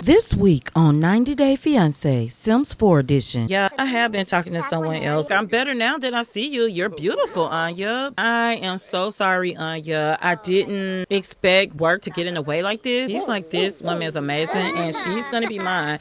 This week on 90 Day Fiancé, Sims 4 edition. Yeah, I have been talking to someone else. I'm better now that I see you. You're beautiful, Anya. I am so sorry, Anya. I didn't expect work to get in the way like this. She's like, this woman is amazing and she's gonna be mine.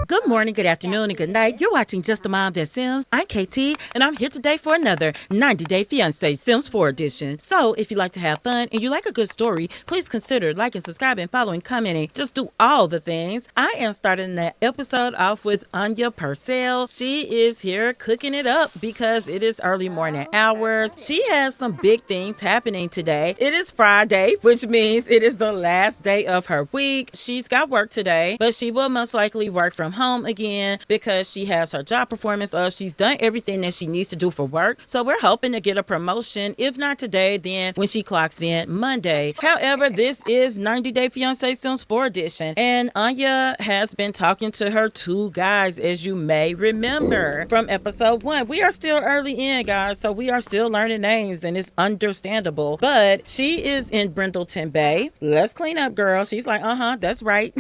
Good morning, good afternoon, and good night. You're watching Justamomthatsims. I'm KT, and I'm here today for another 90 Day Fiancé Sims 4 edition. So, if you like to have fun and you like a good story, please consider liking, subscribing, following, commenting. Just do all the things. I am starting the episode off with Anya Purcell. She is here cooking it up because it is early morning hours. She has some big things happening today. It is Friday, which means it is the last day of her week. She's got work today, but she will most likely work from home again because she has her job performance up. She's done everything that she needs to do for work. So we're hoping to get a promotion. If not today, then when she clocks in Monday. However, this is 90 Day Fiancé Sims 4 edition. And Anya has been talking to her two guys, as you may remember from episode 1. We are still early in, guys, so we are still learning names and it's understandable. But she is in Brindleton Bay. Let's clean up, girl. She's like, that's right.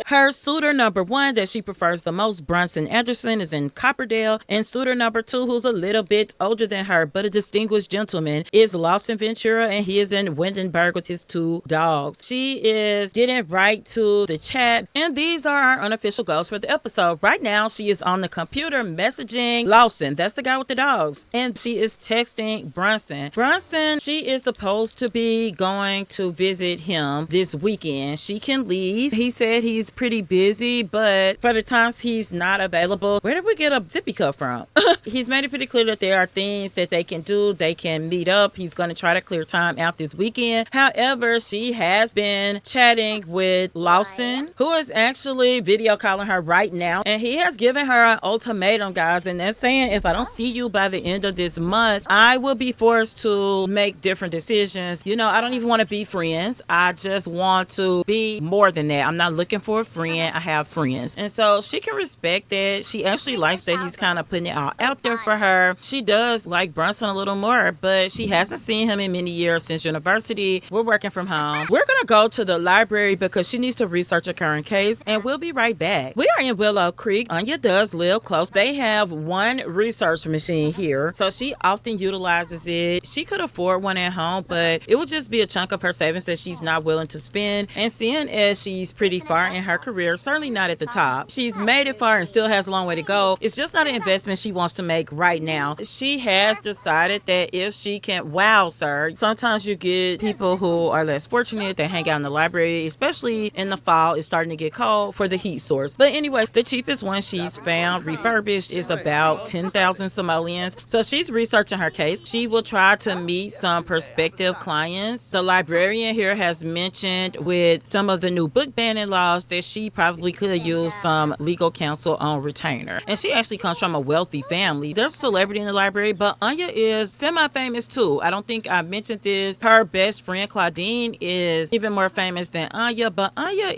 Her suitor number 1 that she prefers the most, Brunson Anderson, is in Copperdale, and suitor number 2, who's a little bit older than her but a distinguished gentleman, is Lawson Ventura, and he is in Windenburg with his 2 dogs. She is getting right to the chat, and these are our unofficial goals for the episode. Right now, she is on the computer messaging Lawson, that's the guy with the dogs, and she is texting Brunson. Brunson, she is supposed to be going to visit him this weekend. She can leave. He said he's pretty busy, but for the times he's not available, where did we get a sippy cup from? He's made it pretty clear that there are things that they can do. They can meet up. He's going to try to clear time out this weekend. However, she has been chatting with Lawson, who is actually video calling her right now, and he has given her an ultimatum, guys, and they're saying if I don't see you by the end of this month, I will be forced to make different decisions. You know, I don't even want to be friends. I just want to be more than that. I'm not looking for a friend. I have friends. And so she can respect that. She actually likes that he's kind of putting it all out there for her. She does like Brunson a little more, but she hasn't seen him in many years since university. We're working from home. We're going to go to the library because she needs to research a current case, and we'll be right back. We are in Willow Creek. Anya does live close. They have one research machine here, so she often utilizes it. She could afford one at home, but it would just be a chunk of her savings that she's not willing to spend. And seeing as she's pretty far in her career, certainly not at the top, she's made it far and still has a long way to go. It's just not an investment she wants to make right now. She has decided that if she can, wow, sir, sometimes you get people who are less fortunate. They hang out in the library, especially in the fall. It's starting to get cold for the heat source. But anyway, the cheapest one she's found refurbished is about 10,000 simoleons. So she's researching her case. She will try to meet some prospective clients. The librarian here has mentioned with some of the new book banning laws that she probably could use some legal counsel on retainer. And she actually comes from a wealthy family. There's a celebrity in the library, but Anya is semi-famous too. I don't think I mentioned this. Her best friend Claudine is even more famous than Anya, but Anya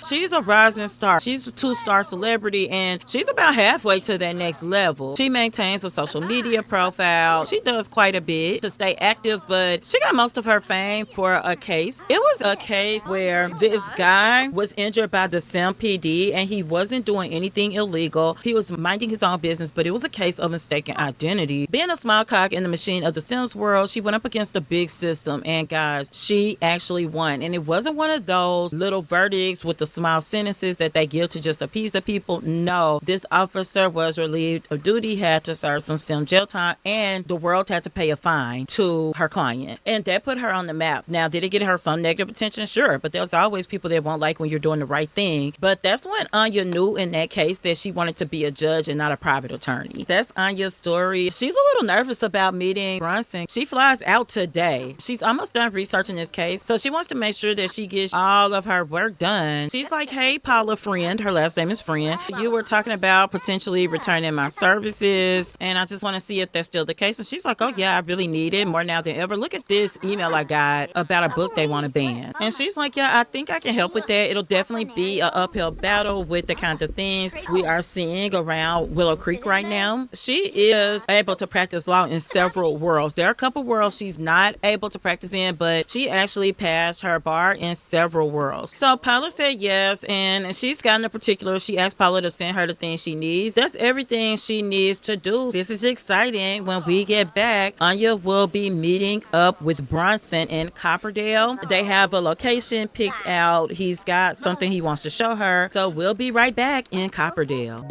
she's a rising star. She's a 2-star celebrity, and she's about halfway to that next level. She maintains a social media profile. She does quite a bit to stay active, but she got most of her fame for a case. It was a case where this guy was injured by the Sim PD, and he wasn't doing anything illegal. He was minding his own business, but it was a case of mistaken identity. Being a small cog in the machine of the Sims world, she went up against a big system, and guys, she actually won. And it wasn't one of those little verdicts with the small sentences that they give to just appease the people. No, this officer was relieved of duty, had to serve some Sim jail time, and the world had to pay a fine to her client. And that put her on the map. Now, did it get her some negative attention? Sure, but there's always people that won't like when you're doing the right thing. But that's when Anya knew in that case that she wanted to be a judge and not a private attorney. That's Anya's story. She's a little nervous about meeting Brunson. She flies out today. She's almost done researching this case, so she wants to make sure that she gets all of her work done. She's like, hey, Paula Friend, her last name is Friend, you were talking about potentially returning my services, and I just want to see if that's still the case. And she's like, oh yeah, I really need it more now than ever. Look at this email I got about a book they want to ban. And she's like, yeah, I think I can help with that. It'll definitely be be an uphill battle with the kind of things we are seeing around Willow Creek right now. She is able to practice law in several worlds. There are a couple worlds she's not able to practice in, but she actually passed her bar in several worlds. So Paula said yes, and she's gotten a particular. She asked Paula to send her the things she needs. That's everything she needs to do. This is exciting. When we get back, Anya will be meeting up with Brunson in Copperdale. They have a location picked out. He's got something he wants to show her. So we'll be right back in Copperdale.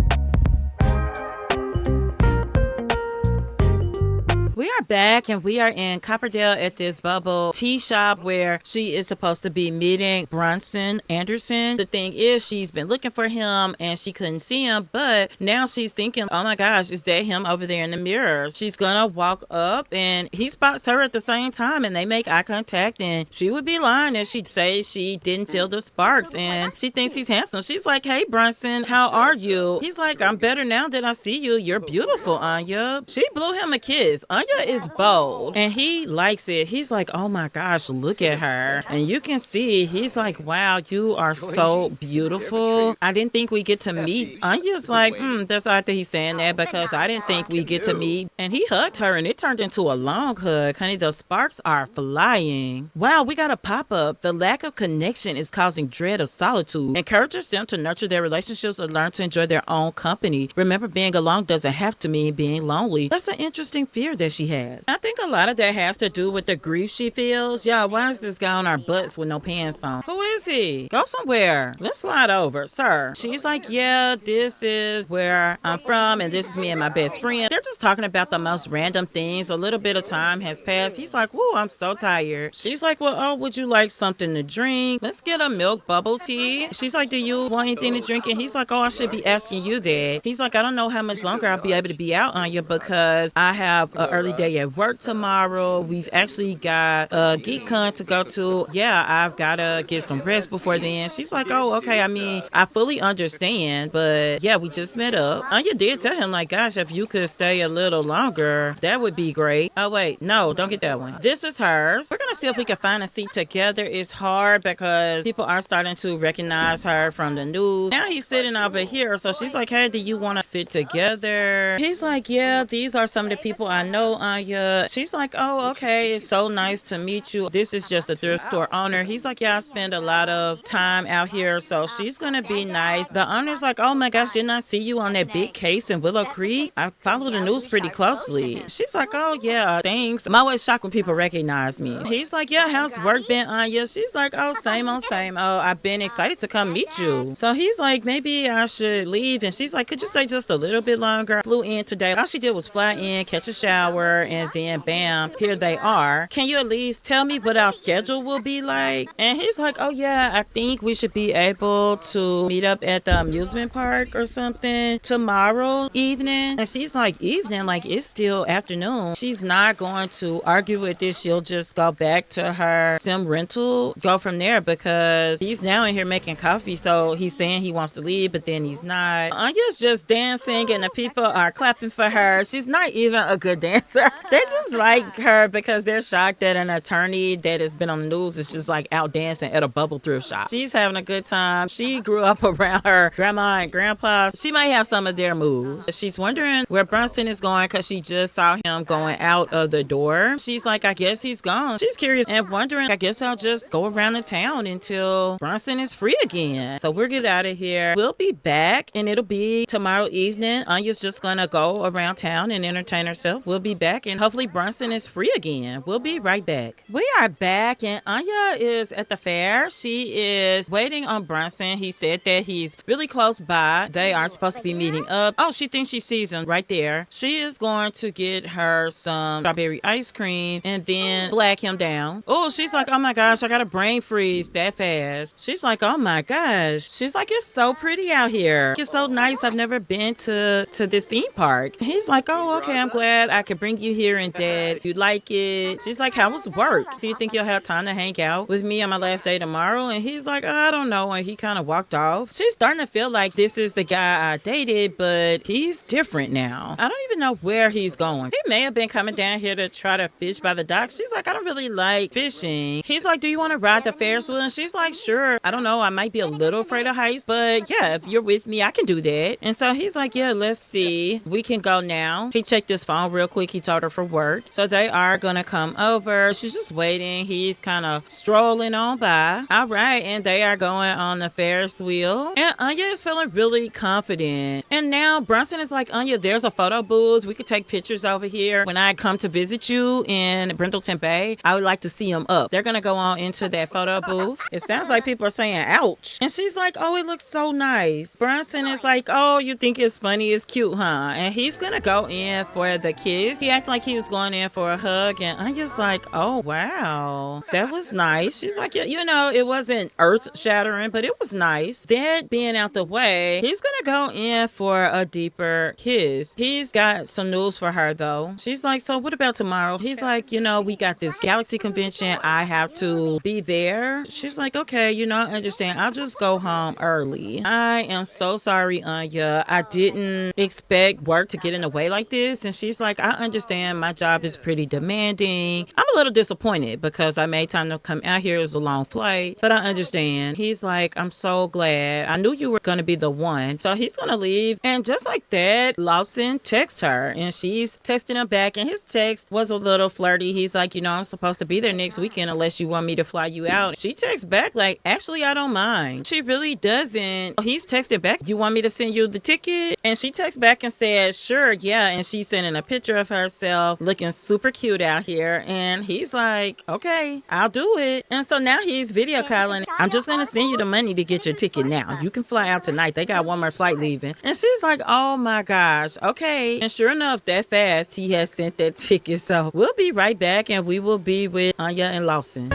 We are back and we are in Copperdale at this bubble tea shop where she is supposed to be meeting Brunson Anderson. The thing is, she's been looking for him and she couldn't see him, but now she's thinking, oh my gosh, is that him over there in the mirror? She's gonna walk up and he spots her at the same time and they make eye contact, and she would be lying if she'd say she didn't feel the sparks, and she thinks he's handsome. She's like, hey Brunson, how are you? He's like, I'm better now that I see you. You're beautiful, Anya. She blew him a kiss. Anya is bold and he likes it. He's like, oh my gosh, look at her. And you can see he's like, wow, you are so beautiful. I didn't think we get to meet. Anya's like, that's odd that he's saying that because I didn't think we get to meet. And he hugged her and it turned into a long hug. Honey, the sparks are flying. Wow, we got a pop-up. The lack of connection is causing dread of solitude. Encourage them to nurture their relationships or learn to enjoy their own company. Remember, being alone doesn't have to mean being lonely. That's an interesting fear that she has. I think a lot of that has to do with the grief she feels. Yeah, why is this guy on our butts with no pants on? Who is he? Go somewhere. Let's slide over, sir. She's like, yeah, this is where I'm from and this is me and my best friend. They're just talking about the most random things. A little bit of time has passed. He's like, whoa, I'm so tired. She's like, well, oh, would you like something to drink? Let's get a milk bubble tea. She's like, do you want anything to drink? And he's like, oh, I should be asking you that. He's like, I don't know how much longer I'll be able to be out on you because I have an early day at work tomorrow. We've actually got a GeekCon to go to. Yeah, I've got to get some rest before then. She's like, oh, okay. I mean, I fully understand, but yeah, we just met up. Anya did tell him, like, gosh, if you could stay a little longer, that would be great. Oh, wait, no, don't get that one. This is hers. We're going to see if we can find a seat together. It's hard because people are starting to recognize her from the news. Now he's sitting over here. So she's like, hey, do you want to sit together? He's like, yeah, these are some of the people I know, Anya. She's like, oh, okay, it's so nice to meet you. This is just a thrift store owner. He's like, yeah, I spend a lot of time out here, so she's gonna be nice. The owner's like, oh my gosh, didn't I see you on that big case in Willow Creek? I follow the news pretty closely. She's like, oh yeah, thanks. I'm always shocked when people recognize me. He's like, yeah, how's work been, Anya? She's like, oh, same old same. Oh, I've been excited to come meet you. So he's like, maybe I should leave. And she's like, could you stay just a little bit longer? Flew in today. All she did was fly in, catch a shower, and then bam, here they are. Can you at least tell me what our schedule will be like? And he's like, oh yeah, I think we should be able to meet up at the amusement park or something tomorrow evening. And she's like, evening? Like, it's still afternoon. She's not going to argue with this. She'll just go back to her sim rental, go from there, because he's now in here making coffee. So he's saying he wants to leave, but then he's not. Anya's just dancing and the people are clapping for her. She's not even a good dancer. They just like her because they're shocked that an attorney that has been on the news is just like out dancing at a bubble thrift shop. She's having a good time. She grew up around her grandma and grandpa. She might have some of their moves. She's wondering where Brunson is going because she just saw him going out of the door. She's like, I guess he's gone. She's curious and wondering, I guess I'll just go around the town until Brunson is free again. So we'll get out of here. We'll be back and it'll be tomorrow evening. Anya's just gonna go around town and entertain herself. We'll be back and hopefully Brunson is free again. We'll be right back. We are back and Anya is at the fair. She is waiting on Brunson. He said that he's really close by. They are supposed to be meeting up. Oh, she thinks she sees him right there. She is going to get her some strawberry ice cream and then flag him down. Oh, she's like, oh my gosh, I got a brain freeze that fast. She's like, oh my gosh. She's like, it's so pretty out here. It's so nice. I've never been to this theme park. He's like, oh, okay, I'm glad I could bring bring you here and that. You like it? She's like, how was work? Do you think you'll have time to hang out with me on my last day tomorrow? And he's like, I don't know. And he kind of walked off. She's starting to feel like this is the guy I dated, but he's different now. I don't even know where he's going. He may have been coming down here to try to fish by the dock. She's like, I don't really like fishing. He's like, do you want to ride the Ferris wheel? And she's like, sure. I don't know. I might be a little afraid of heights, but yeah, if you're with me, I can do that. And so he's like, yeah, let's see. We can go now. He checked his phone real quick. He told her for work. So they are going to come over. She's just waiting. He's kind of strolling on by. All right. And they are going on the Ferris wheel. And Anya is feeling really confident. And now Brunson is like, Anya, there's a photo booth. We could take pictures over here. When I come to visit you in Brindleton Bay, I would like to see them up. They're going to go on into that photo booth. It sounds like people are saying, ouch. And she's like, oh, it looks so nice. Brunson is like, oh, you think it's funny, it's cute, huh? And he's going to go in for the kiss. He acted like he was going in for a hug. And Anya's like, oh, wow. That was nice. She's like, you know, it wasn't earth-shattering, but it was nice. That being out the way, he's going to go in for a deeper kiss. He's got some news for her, though. She's like, so what about tomorrow? He's like, you know, we got this Galaxy convention. I have to be there. She's like, okay, you know, I understand. I'll just go home early. I am so sorry, Anya. I didn't expect work to get in the way like this. And she's like, I understand. My job is pretty demanding. I'm a little disappointed because I made time to come out here. It was a long flight, but I understand. He's like, I'm so glad. I knew you were going to be the one. So he's going to leave. And just like that, Lawson texts her and she's texting him back. And his text was a little flirty. He's like, you know, I'm supposed to be there next weekend unless you want me to fly you out. She texts back like, actually, I don't mind. She really doesn't. He's texting back, you want me to send you the ticket? And she texts back and says, sure, yeah. And she's sending a picture of herself looking super cute out here. And he's like, okay, I'll do it. And so now he's video calling. I'm just going to send you the money to get your ticket now. You can fly out tonight. They got one more flight leaving. And she's like, oh my gosh, okay. And sure enough, that fast, he has sent that ticket. So we'll be right back and we will be with Anya and Lawson.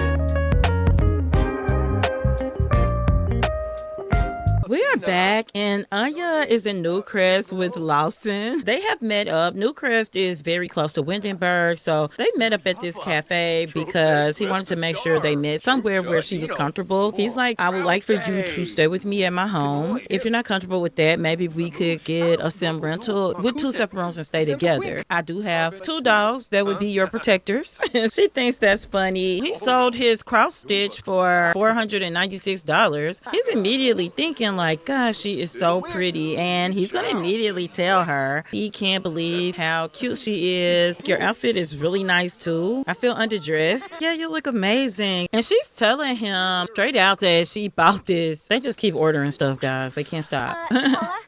We are back, and Anya is in Newcrest with Lawson. They have met up. Newcrest is very close to Windenburg, so they met up at this cafe because he wanted to make sure they met somewhere where she was comfortable. He's like, I would like for you to stay with me at my home. If you're not comfortable with that, maybe we could get a sim rental with 2 separate rooms and stay together. I do have 2 dogs that would be your protectors. She thinks that's funny. He sold his cross stitch for $496. He's immediately thinking like, gosh, she is so pretty. And he's going to immediately tell her he can't believe how cute she is. Your outfit is really nice too. I feel underdressed. Yeah, you look amazing. And she's telling him straight out that she bought this. They just keep ordering stuff, guys. They can't stop.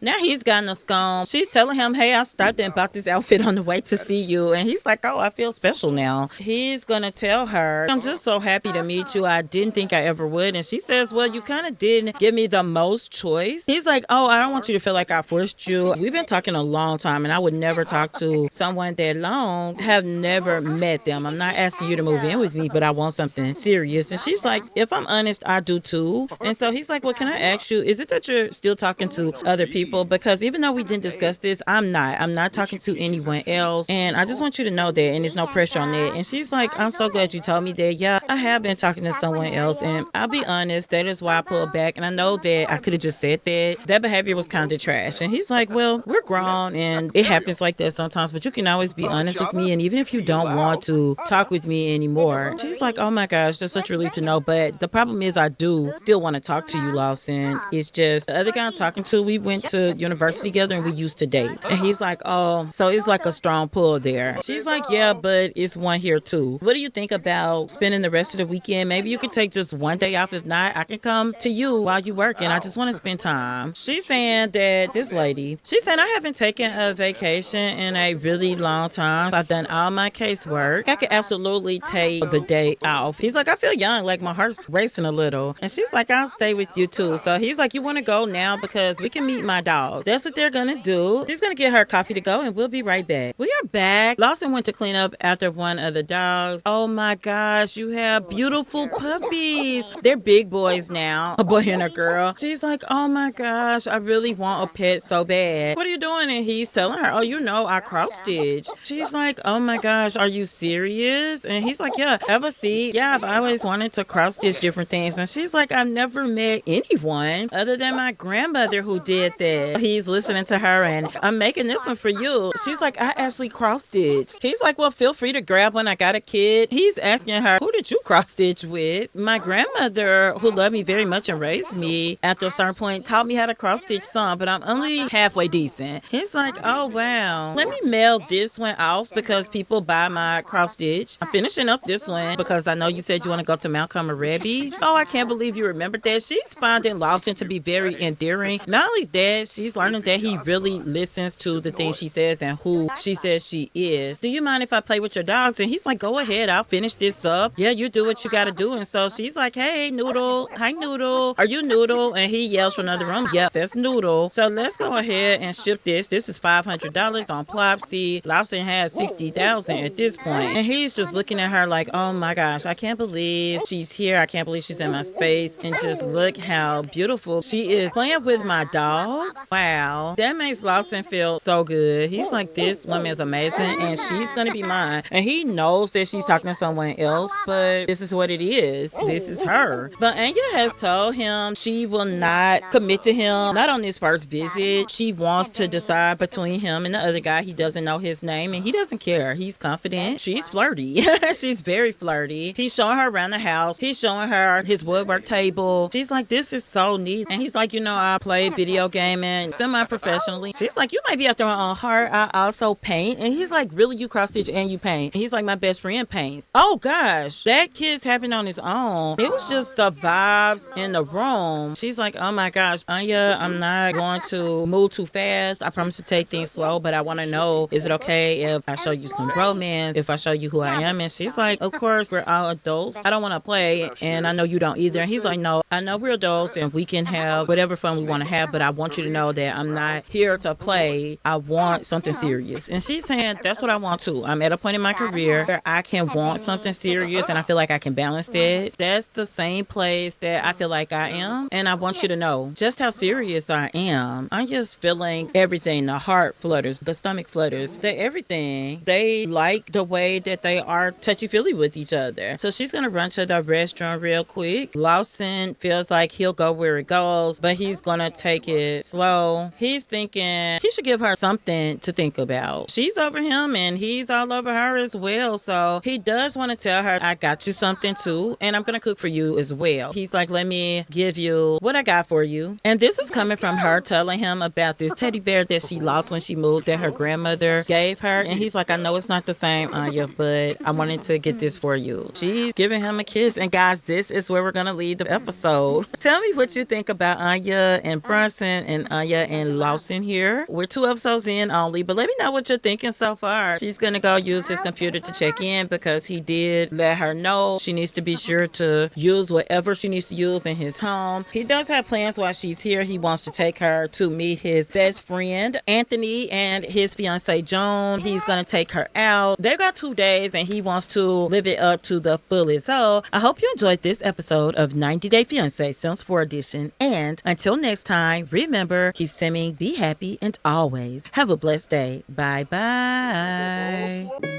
Now he's gotten a scone. She's telling him, hey, I stopped and bought this outfit on the way to see you. And he's like, oh, I feel special now. He's going to tell her, I'm just so happy to meet you. I didn't think I ever would. And she says, well, you kind of didn't give me the most choice. He's like, oh, I don't want you to feel like I forced you. We've been talking a long time and I would never talk to someone that long. Have never met them. I'm not asking you to move in with me, but I want something serious. And she's like, if I'm honest, I do too. And so he's like, well, can I ask you, is it that you're still talking to other people? Because even though we didn't discuss this, I'm not talking to anyone else. And I just want you to know that, and there's no pressure on that. And she's like, I'm so glad you told me that. Yeah, I have been talking to someone else. And I'll be honest, that is why I pulled back. And I know that I could have just said that behavior was kind of trash. And he's like, well, we're grown and it happens like that sometimes, but you can always be honest with me. And even if you don't want to talk with me anymore. She's like, oh my gosh, that's such a relief to know. But the problem is I do still want to talk to you, Lawson. It's just the other guy I'm talking to, we went to university together and we used to date. And he's like, oh, so it's like a strong pull there. She's like, yeah, but it's one here too. What do you think about spending the rest of the weekend? Maybe you could take just one day off. If not, I can come to you while you work and I just want to spend time. She's saying that this lady, she's saying I haven't taken a vacation in a really long time. I've done all my casework. I could absolutely take the day off. He's like, I feel young, like my heart's racing a little. And she's like, I'll stay with you too. So he's like, you want to go now because we can meet my dog. That's what they're going to do. She's going to get her coffee to go and we'll be right back. We are back. Lawson went to clean up after one of the dogs. Oh my gosh, you have beautiful puppies. They're big boys now, a boy and a girl. She's like, oh my gosh, I really want a pet so bad. What are you doing? And he's telling her, oh, you know, I cross-stitch. She's like, oh my gosh, are you serious? And he's like, yeah, ever see? Yeah, I've always wanted to cross-stitch different things. And she's like, I've never met anyone other than my grandmother who did that. He's listening to her and I'm making this one for you. She's like, I actually cross-stitch. He's like, well, feel free to grab one. I got a kid. He's asking her, who did you cross-stitch with? My grandmother, who loved me very much and raised me, after a certain point, taught me how to cross-stitch some, but I'm only halfway decent. He's like, oh, wow. Let me mail this one off because people buy my cross-stitch. I'm finishing up this one because I know you said you want to go to Mount Carmel. Oh, I can't believe you remembered that. She's finding Lawson to be very endearing. Not only that, she's learning that he really listens to the things she says and who she says she is. Do you mind if I play with your dogs? And he's like, go ahead, I'll finish this up. Yeah, you do what you gotta do. And so she's like, hey, Noodle. Hi, Noodle. Are you Noodle? And he yells from another room, yes, that's Noodle. So let's go ahead and ship this. This is $500 on Plopsy. Lawson has $60,000 at this point. And he's just looking at her like, oh my gosh, I can't believe she's here. I can't believe she's in my space. And just look how beautiful she is playing with my dogs. Wow. That makes Lawson feel so good. He's like, this woman is amazing and she's gonna be mine. And he knows that she's talking to someone else, but this is what it is. This is her. But Anya has told him she will not commit to him, not on this first visit. She wants to decide between him and the other guy. He doesn't know his name and he doesn't care. He's confident. She's flirty. She's very flirty. He's showing her around the house. He's showing her his woodwork table. She's like, this is so neat. And he's like, you know, I play video gaming semi-professionally. She's like, you might be after my own heart. I also paint. And he's like, really, you cross stitch and you paint? And he's like, my best friend paints. Oh gosh, that kid's happened on his own. It was just the vibes in the room. She's like, oh my gosh, Anya, I'm not going to move too fast. I promise to take things slow, but I want to know, is it okay if I show you some romance, if I show you who I am? And she's like, of course, we're all adults. I don't want to play, and I know you don't either. And he's like, no, I know we're adults and we can have whatever fun we want to have, but I want you to know that I'm not here to play. I want something serious. And she's saying, that's what I want too. I'm at a point in my career where I can want something serious and I feel like I can balance that. That's the same place that I feel like I am. And I want you to know just how serious I am. I'm just feeling everything. The heart flutters, the stomach flutters, the everything. They like the way that they are touchy-feely with each other. So she's going to run to the restaurant real quick. Lawson feels like he'll go where it goes, but he's going to take it slow. He's thinking he should give her something to think about. She's over him and he's all over her as well. So he does want to tell her, I got you something too, and I'm going to cook for you as well. He's like, let me give you what I got for you. And this is coming from her telling him about this teddy bear that she lost when she moved that her grandmother gave her. And he's like, I know it's not the same, Anya, but I wanted to get this for you. She's giving him a kiss. And guys, this is where we're going to leave the episode. Tell me what you think about Anya and Brunson and Anya and Lawson here. We're 2 episodes in only, but let me know what you're thinking so far. She's going to go use his computer to check in because he did let her know she needs to be sure to use whatever she needs to use in his home. He does have plans while she's here. He wants to take her to meet his best friend, Anthony, and his fiancée, Joan. He's going to take her out. They've got 2 days and he wants to live it up to the fullest. So I hope you enjoyed this episode of 90 Day Fiancé Sims 4 Edition. And until next time, remember, keep simming, be happy, and always have a blessed day. Bye bye.